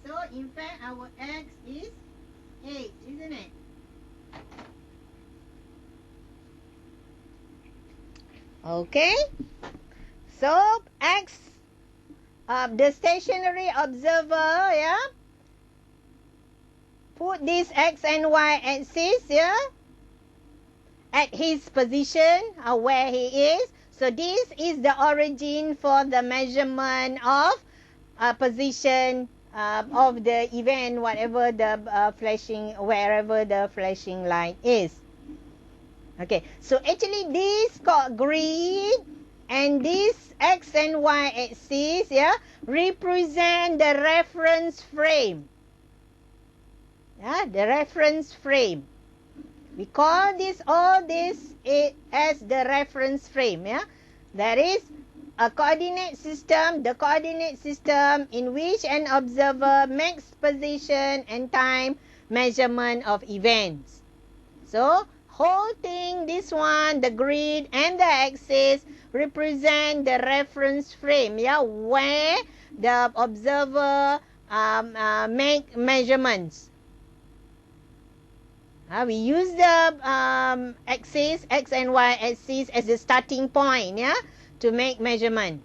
So in fact our x is 8, isn't it? Okay. So x, the stationary observer, yeah, put this x and y axis, yeah, at his position, where he is. So this is the origin for the measurement of position of the event, whatever the flashing, wherever the flashing light is. Okay, so actually this grid and this x and y axis, yeah, represent the reference frame. Yeah, the reference frame. We call this, all this as the reference frame. Yeah, that is a coordinate system, the coordinate system in which an observer makes position and time measurement of events. So whole thing, this one, the grid and the axis represent the reference frame, yeah, where the observer make measurements. We use the axis, x and y axis, as the starting point, yeah, to make measurement.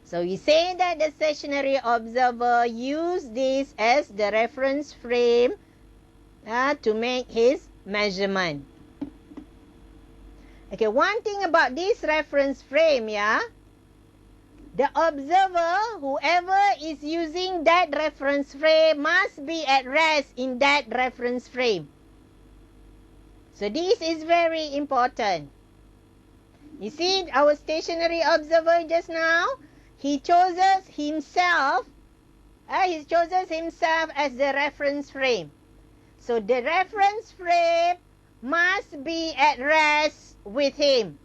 So we say that the stationary observer use this as the reference frame to make his measurement. Okay, one thing about this reference frame, yeah, the observer, whoever is using that reference frame, must be at rest in that reference frame. So this is very important. You see our stationary observer just now, he chooses himself as the reference frame. So the reference frame must be at rest with him.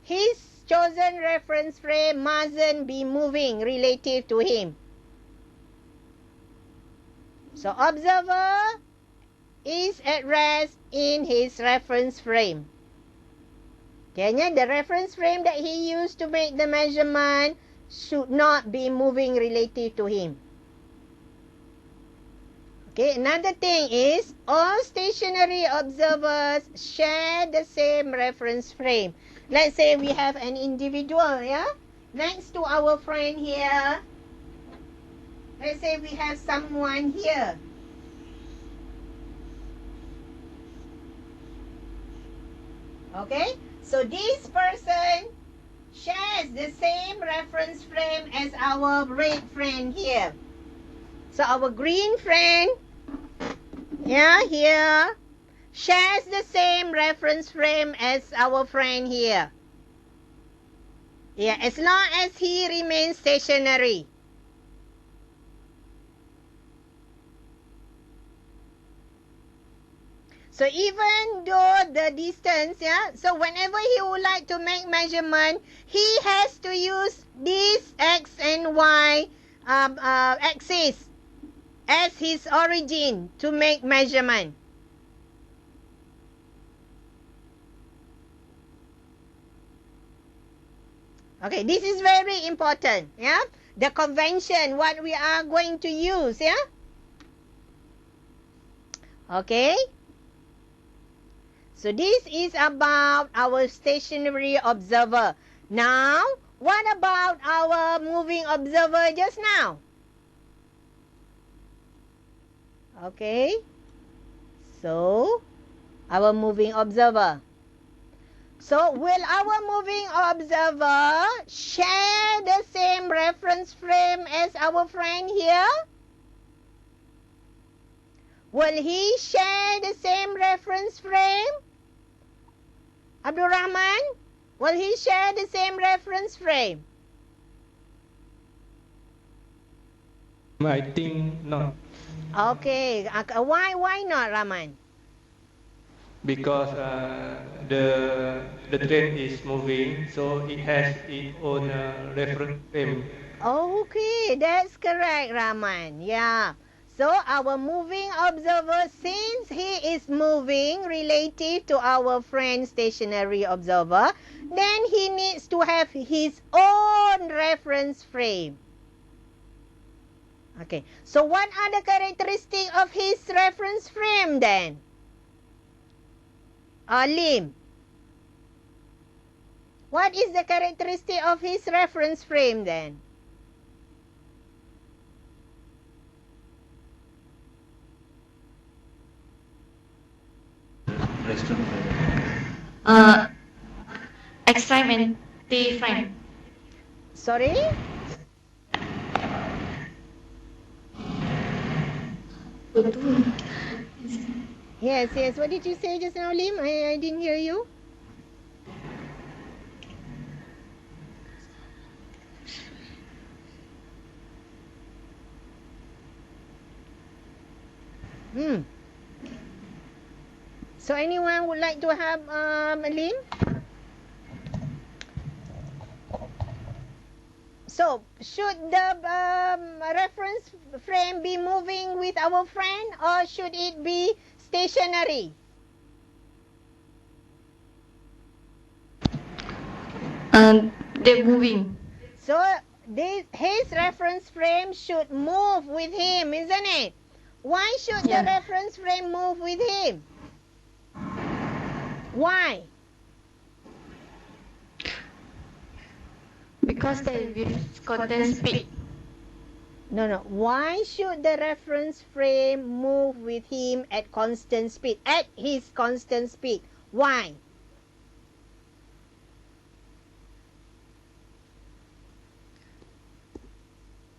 His chosen reference frame mustn't be moving relative to him. So observer is at rest in his reference frame. Okay, the reference frame that he used to make the measurement should not be moving relative to him. Okay, another thing is all stationary observers share the same reference frame. Let's say we have an individual, yeah, next to our friend here. Let's say we have someone here. Okay, so this person shares the same reference frame as our red friend here. So our green friend, yeah, here, shares the same reference frame as our friend here. Yeah, as long as he remains stationary. So even though the distance, yeah, so whenever he would like to make measurement, he has to use this x and y axis as his origin to make measurement. Okay, this is very important, yeah? The convention, what we are going to use, yeah? Okay? So this is about our stationary observer. Now, what about our moving observer just now? Okay. So, our moving observer. So, will our moving observer share the same reference frame as our friend here? Will he share the same reference frame? Abdul Rahman, will he share the same reference frame? I think not. Okay. Why not, Rahman? Because the train is moving, so it has its own reference frame. Okay, that's correct, Rahman. Yeah. So our moving observer, since he is moving relative to our friend stationary observer, then he needs to have his own reference frame. Okay, so what are the characteristics of his reference frame then? Lim, what is the characteristic of his reference frame then? X frame and T frame. Sorry? Yes, yes. What did you say just now, Lim? I didn't hear you. So anyone would like to have Lim? So should the reference frame be moving with our friend, or should it be stationary? They're moving. So his reference frame should move with him, isn't it? Why should the reference frame move with him? Why? Because they will constant speed. No. Why should the reference frame move with him at constant speed? At his constant speed. Why?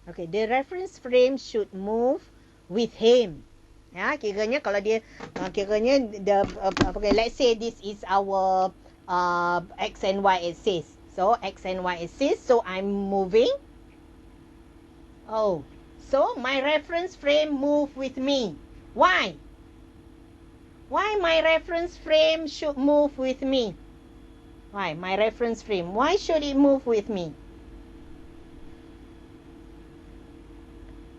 Okay, the reference frame should move with him. Ya, kiranya kalau dia kiranya let's say this is our x and y axis. So x and y axis, so I'm moving. Oh, so my reference frame move with me. Why? Why my reference frame should move with me? Why my reference frame? Why should it move with me?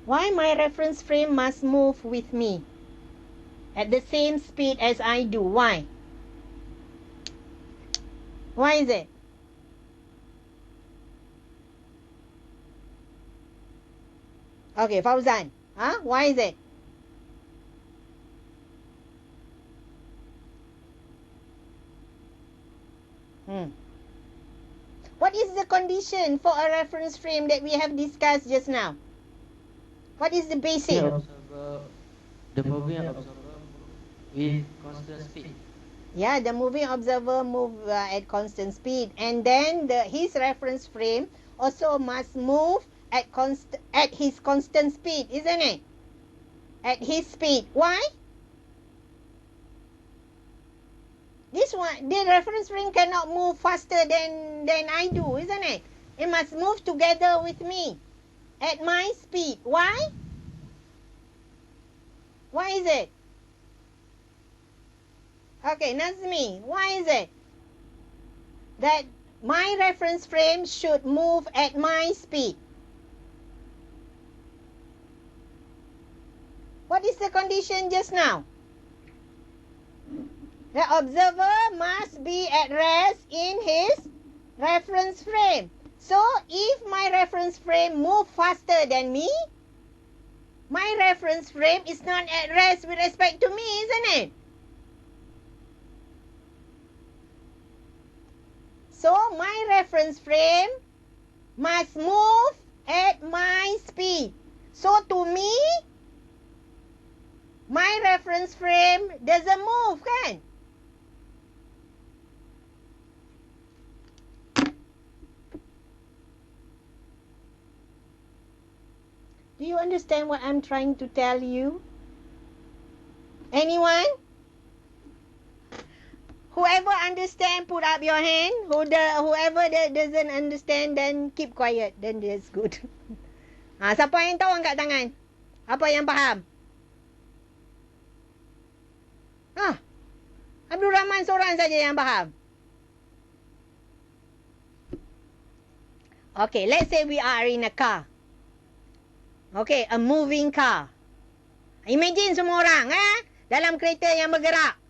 Why my reference frame must move with me at the same speed as I do? Why? Why is it? Okay, Fauzan. Why is it? What is the condition for a reference frame that we have discussed just now? What is the basic? The moving observer with constant speed. Yeah, the moving observer move at constant speed, and then his reference frame also must move at his constant speed, isn't it? At his speed. Why? This one, the reference frame cannot move faster than I do, isn't it? It must move together with me at my speed. Why? Why is it? Okay, Nazmi, why is it that my reference frame should move at my speed? What is the condition just now? The observer must be at rest in his reference frame. So, if my reference frame moves faster than me, my reference frame is not at rest with respect to me, isn't it? So, my reference frame must move at my speed. So, to me, my reference frame doesn't move, kan? Do you understand what I'm trying to tell you? Anyone? Whoever understand, put up your hand. Whoever that doesn't understand, then keep quiet. Then that's good. Siapa yang tahu angkat tangan? Apa yang faham? Abdul Rahman seorang saja yang faham. Okay, let's say we are in a car. Okay, a moving car. Imagine semua orang dalam kereta yang bergerak.